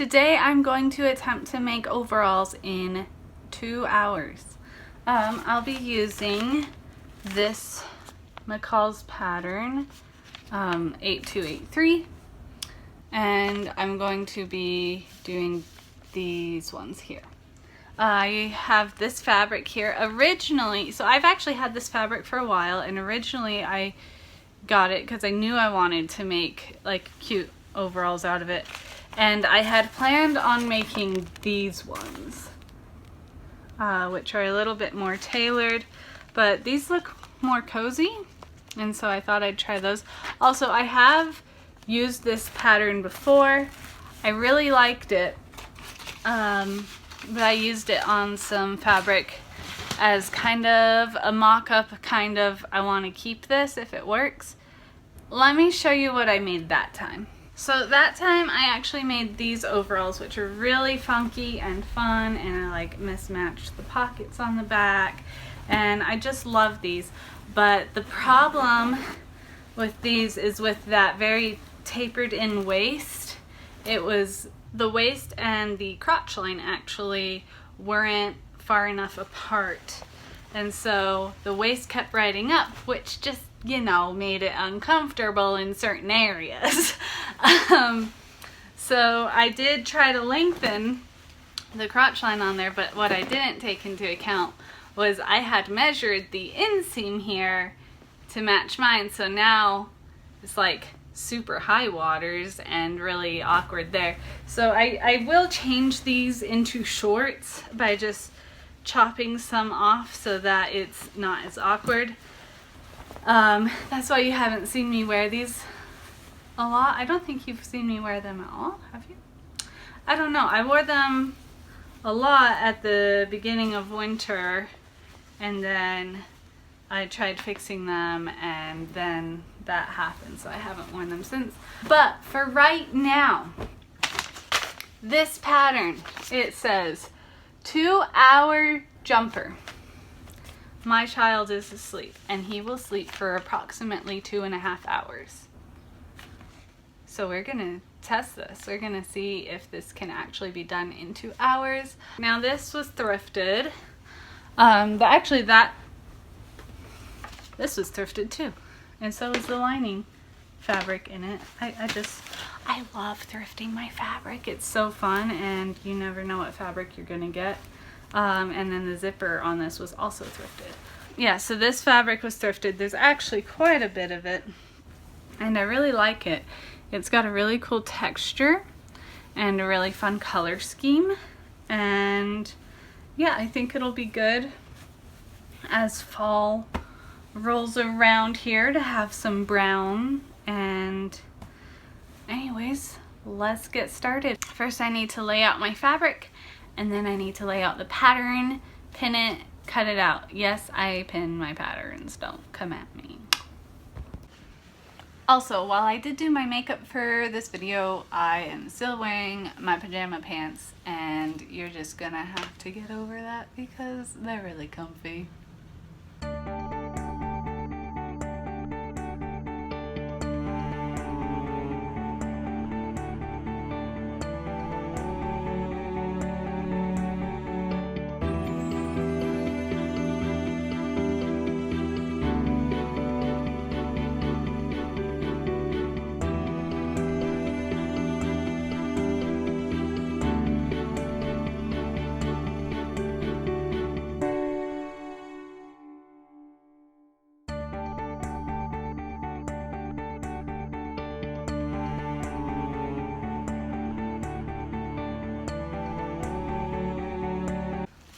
Today I'm going to attempt to make overalls in 2 hours. I'll be using this McCall's pattern 8283, and I'm going to be doing these ones here. I have this fabric here originally, so I've actually had this fabric for a while, and originally I got it because I knew I wanted to make like cute overalls out of it, and I had planned on making these ones, which are a little bit more tailored, but these look more cozy, and so I thought I'd try those. Also, I have used this pattern before. I really liked it, but I used it on some fabric as kind of a mock-up, kind of, I want to keep this if it works. Let me show you what I made that time. So that time I actually made these overalls, which are really funky and fun, and I like mismatched the pockets on the back, and I just love these. But the problem with these is with that very tapered in waist. It was the waist and the crotch line actually weren't far enough apart, and so the waist kept riding up, which just, you know, made it uncomfortable in certain areas. So I did try to lengthen the crotch line on there, but what I didn't take into account was I had measured the inseam here to match mine, so now it's like super high waters and really awkward there. So I will change these into shorts by just chopping some off so that it's not as awkward. That's why you haven't seen me wear these a lot. I don't think you've seen me wear them at all, have you? I don't know. I wore them a lot at the beginning of winter, and then I tried fixing them, and then that happened, so I haven't worn them since. But for right now, this pattern, it says 2-hour jumper. My child is asleep, and he will sleep for approximately 2.5 hours. So we're gonna test this. We're gonna see if this can actually be done in 2 hours. Now this was thrifted. This was thrifted too, and so is the lining fabric in it. I love thrifting my fabric. It's so fun, and you never know what fabric you're gonna get. And then the zipper on this was also thrifted. Yeah, so this fabric was thrifted. There's actually quite a bit of it, and I really like it. It's got a really cool texture and a really fun color scheme, and yeah, I think it'll be good as fall rolls around here to have some brown. And anyways, let's get started. First I need to lay out my fabric, and then I need to lay out the pattern, pin it, cut it out. Yes, I pin my patterns, don't come at me. Also, while I did do my makeup for this video, I am still wearing my pajama pants, and you're just gonna have to get over that because they're really comfy.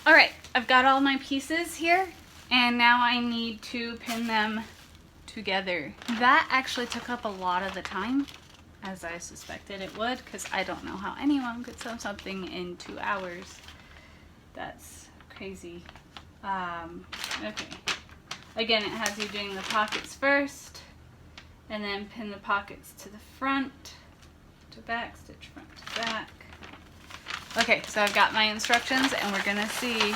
Alright, I've got all my pieces here, and now I need to pin them together. That actually took up a lot of the time, as I suspected it would, because I don't know how anyone could sew something in 2 hours. That's crazy. Okay. Again, it has you doing the pockets first, and then pin the pockets to the front, to back, stitch front to back. Okay, so I've got my instructions, and we're gonna see.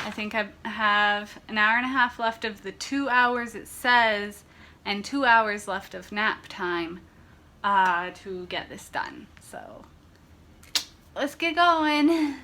I think I have 1.5 hours left of the 2 hours it says, and 2 hours left of nap time to get this done. So let's get going.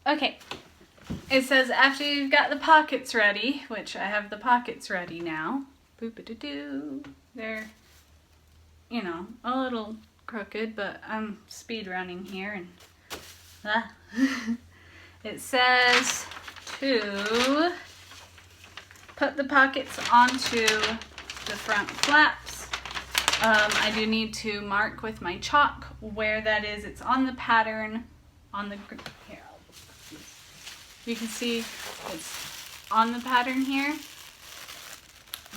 Okay, it says after you've got the pockets ready, which I have the pockets ready now. Boop-a-doo-doo. They're, you know, a little crooked, but I'm speed running here and It says to put the pockets onto the front flaps. I do need to mark with my chalk where that is. It's on the pattern on the here. You can see it's on the pattern here,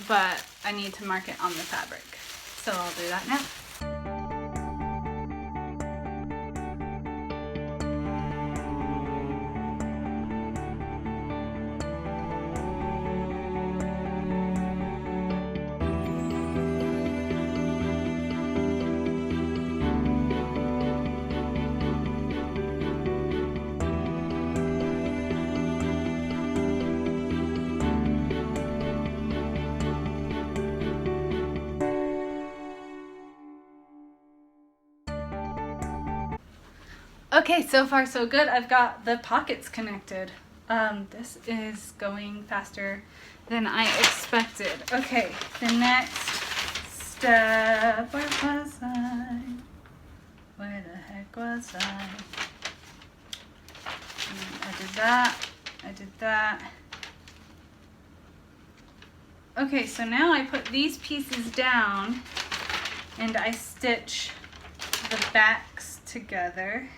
but I need to mark it on the fabric. So I'll do that now. Okay, so far so good. I've got the pockets connected. This is going faster than I expected. Okay, the next step. Where was I? Where the heck was I? I did that. I did that. Okay, so now I put these pieces down and I stitch the backs together.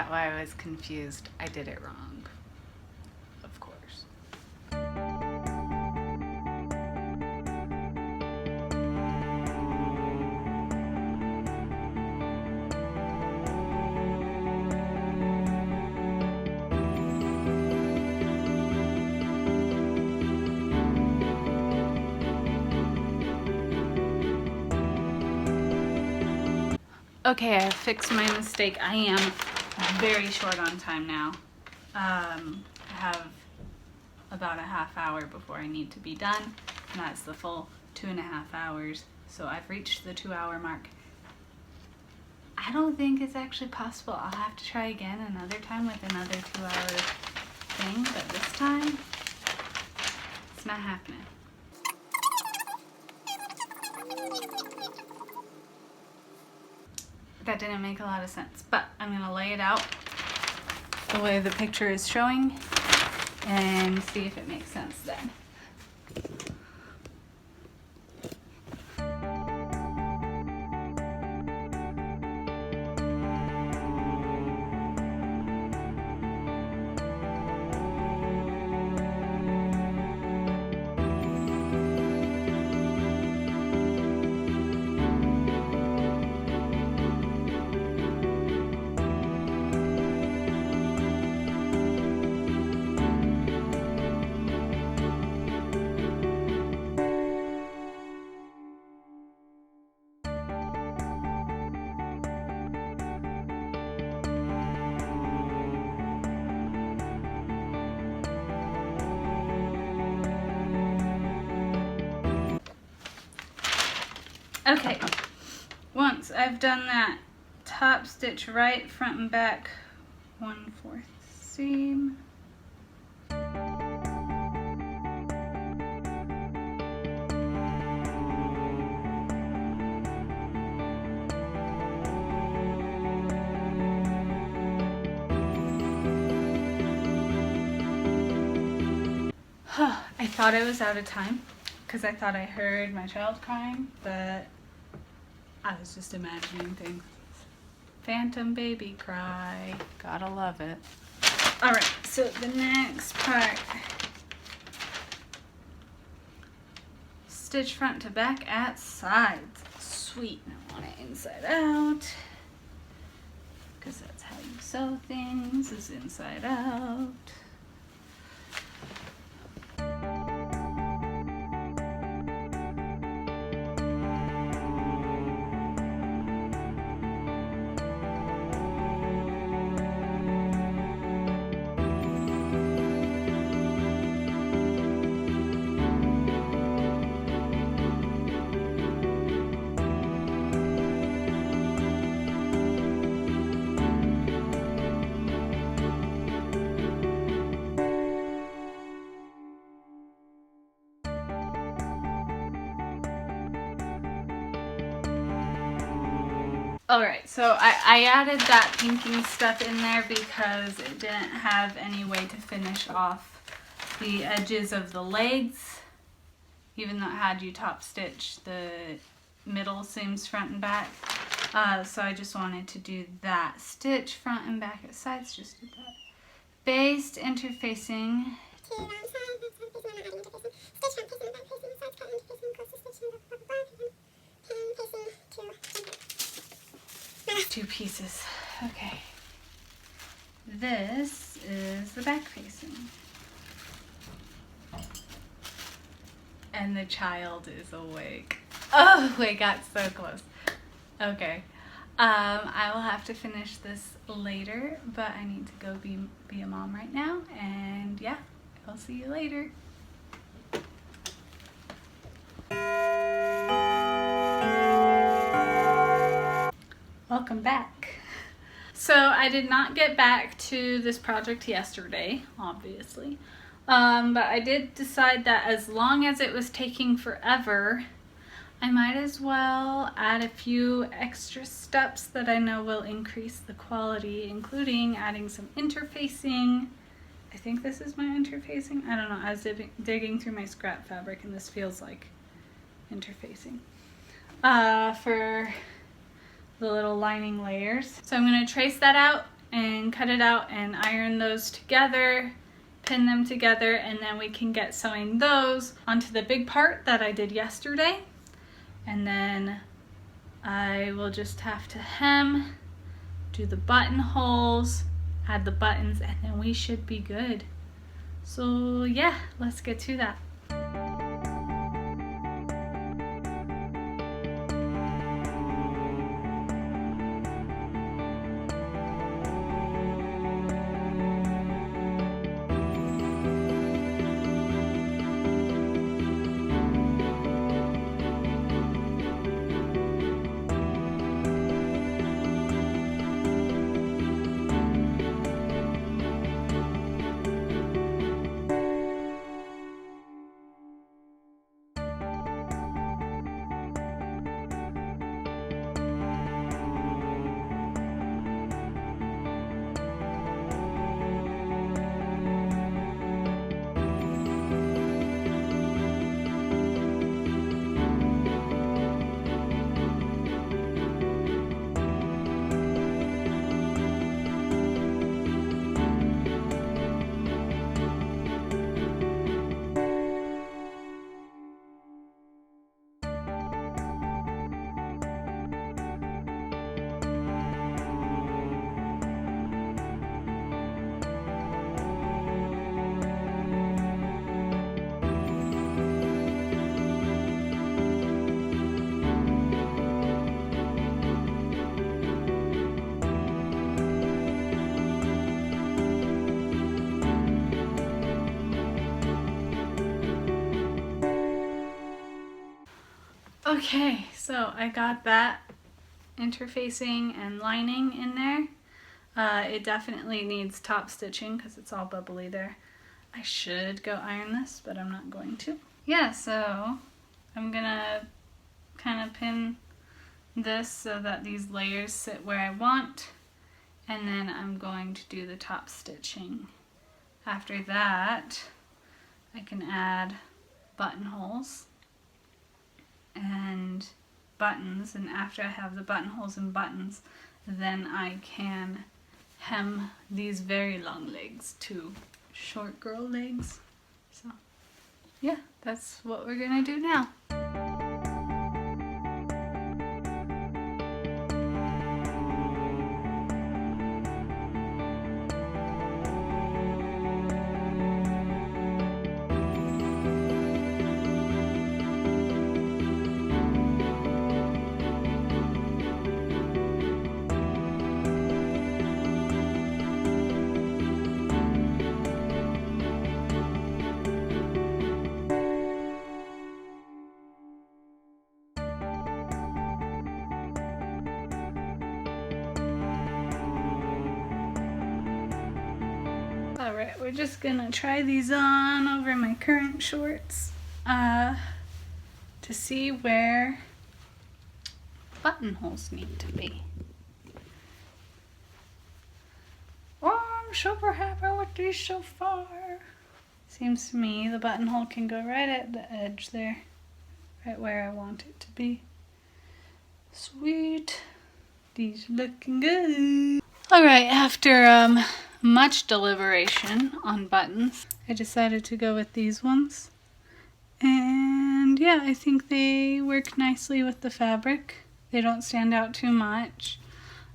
Why I was confused. I did it wrong. Of course. Okay, I fixed my mistake. I am very short on time now. I have about a half hour before I need to be done, and that's the full 2.5 hours. So I've reached the 2-hour mark. I don't think it's actually possible. I'll have to try again another time with another 2-hour thing, but this time it's not happening. That didn't make a lot of sense, but I'm gonna lay it out the way the picture is showing and see if it makes sense then. Okay, once I've done that, top stitch right, front and back, 1/4 seam. thought I was out of time because I thought I heard my child crying, but I was just imagining things. Phantom baby cry. Gotta love it. Alright, so the next part. Stitch front to back at sides. Sweet. I want it inside out. Because that's how you sew things, is inside out. Alright, so I added that pinking stuff in there because it didn't have any way to finish off the edges of the legs. Even though it had you top stitch the middle seams front and back. So I just wanted to do that. Stitch front and back at sides, just did that. Based interfacing. Two pieces. Okay. This is the back facing. And the child is awake. Oh, we got so close. Okay. I will have to finish this later, but I need to go be a mom right now. And yeah, I'll see you later. Welcome back. So I did not get back to this project yesterday, obviously. But I did decide that as long as it was taking forever, I might as well add a few extra steps that I know will increase the quality, including adding some interfacing. I think this is my interfacing. I don't know. I was digging through my scrap fabric and this feels like interfacing. For the little lining layers. So I'm going to trace that out and cut it out and iron those together, pin them together, and then we can get sewing those onto the big part that I did yesterday. And then I will just have to hem, do the buttonholes, add the buttons, and then we should be good. So yeah, let's get to that. Okay, so I got that interfacing and lining in there. It definitely needs top stitching because it's all bubbly there. I should go iron this, but I'm not going to. Yeah, so I'm gonna kind of pin this so that these layers sit where I want, and then I'm going to do the top stitching. After that, I can add buttonholes and buttons, and after I have the buttonholes and buttons, then I can hem these very long legs to short girl legs. So yeah, that's what we're gonna do now. Alright, we're just gonna try these on over my current shorts to see where buttonholes need to be. Oh, I'm super happy with these so far. Seems to me the buttonhole can go right at the edge there, right where I want it to be. Sweet. These looking good. Alright, after much deliberation on buttons, I decided to go with these ones. And yeah, I think they work nicely with the fabric. They don't stand out too much,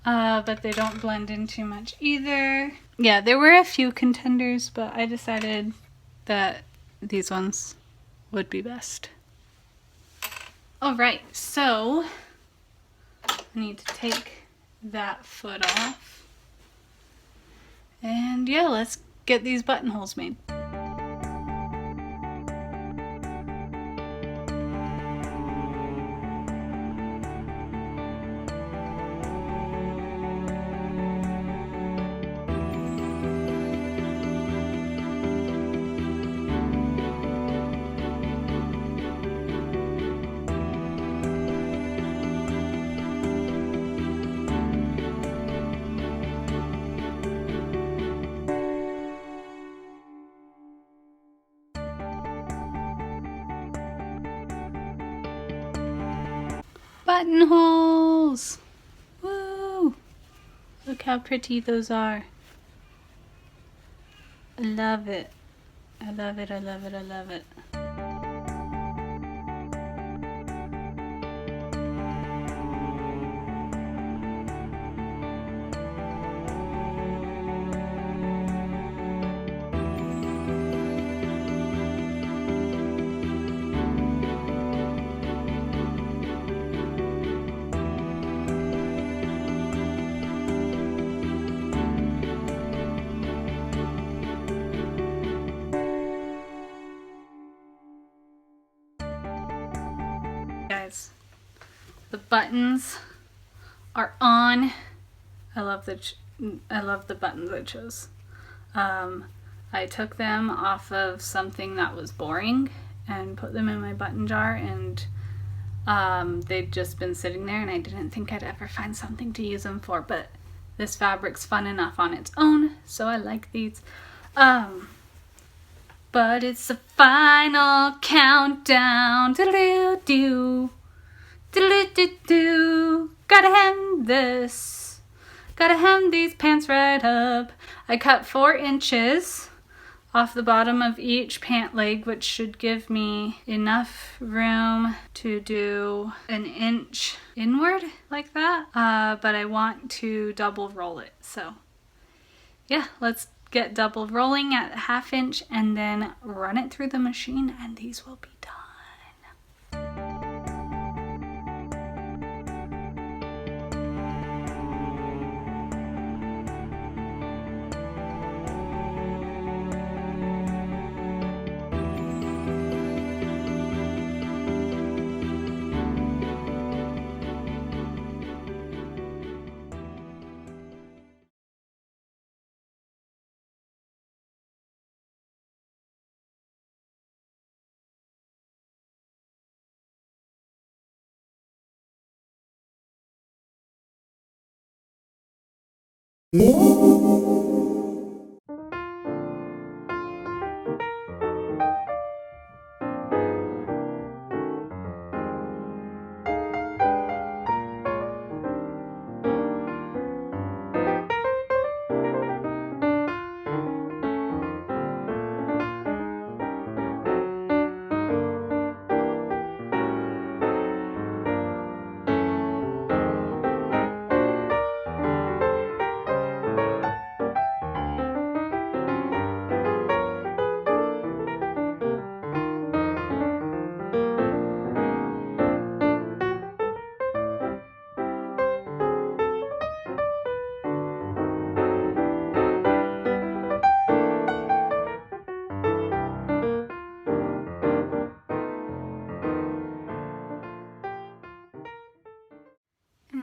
but they don't blend in too much either. Yeah, there were a few contenders, but I decided that these ones would be best. Alright, so I need to take that foot off. And yeah, let's get these buttonholes made. Buttonholes! Woo! Look how pretty those are. I love it. I love it, I love it, I love it. Guys, the buttons are on. I love the buttons I chose. I took them off of something that was boring and put them in my button jar, and they'd just been sitting there and I didn't think I'd ever find something to use them for, but this fabric's fun enough on its own, so I like these. But it's the final countdown. Do-do-do. Do-do-do-do. Gotta hem this. Gotta hem these pants right up. I cut 4 inches off the bottom of each pant leg, which should give me enough room to do an inch inward like that. But I want to double roll it. So yeah, let's get double rolling at 1/2 inch and then run it through the machine, and these will be done.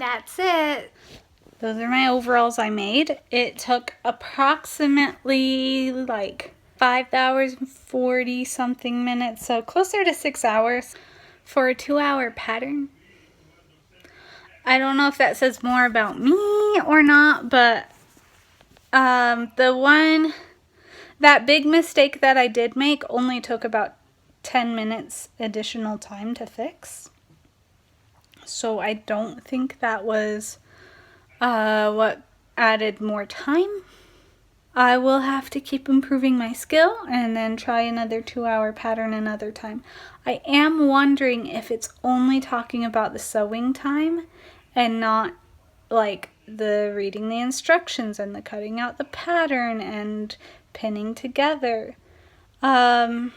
that's it. Those are my overalls I made. It took approximately like 5 hours and 40 something minutes, so closer to 6 hours for a 2-hour pattern. I don't know if that says more about me or not, but that big mistake that I did make only took about 10 minutes additional time to fix. So I don't think that was what added more time. I will have to keep improving my skill and then try another 2-hour pattern another time. I am wondering if it's only talking about the sewing time and not like the reading the instructions and the cutting out the pattern and pinning together. And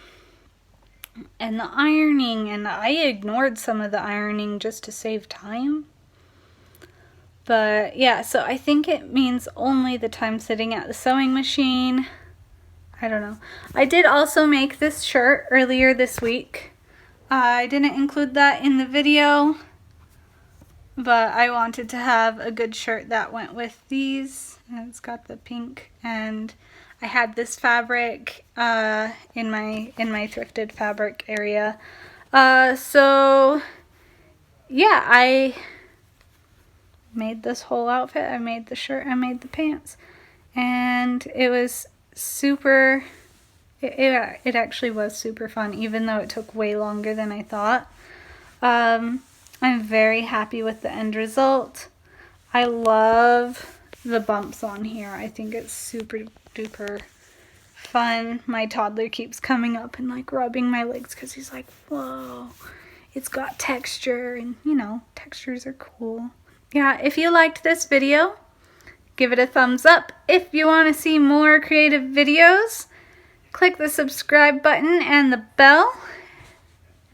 the ironing, and I ignored some of the ironing just to save time. But yeah, so I think it means only the time sitting at the sewing machine. I don't know. I did also make this shirt earlier this week. I didn't include that in the video, but I wanted to have a good shirt that went with these. And it's got the pink, and I had this fabric in my thrifted fabric area. So yeah, I made this whole outfit. I made the shirt, I made the pants, and it was super, it actually was super fun, even though it took way longer than I thought. I'm very happy with the end result. I love the bumps on here. I think it's super duper fun. My toddler keeps coming up and like rubbing my legs because he's like, whoa, it's got texture, and you know, textures are cool. Yeah, if you liked this video, give it a thumbs up. If you want to see more creative videos, click the subscribe button and the bell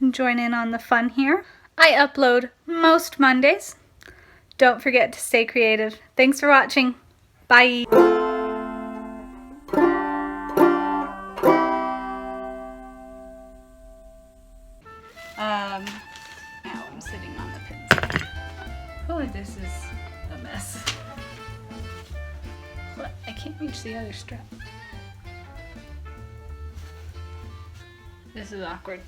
and join in on the fun here. I upload most Mondays. Don't forget to stay creative. Thanks for watching. Bye. Now I'm sitting on the pins. Oh, this is a mess. What? I can't reach the other strap. This is awkward.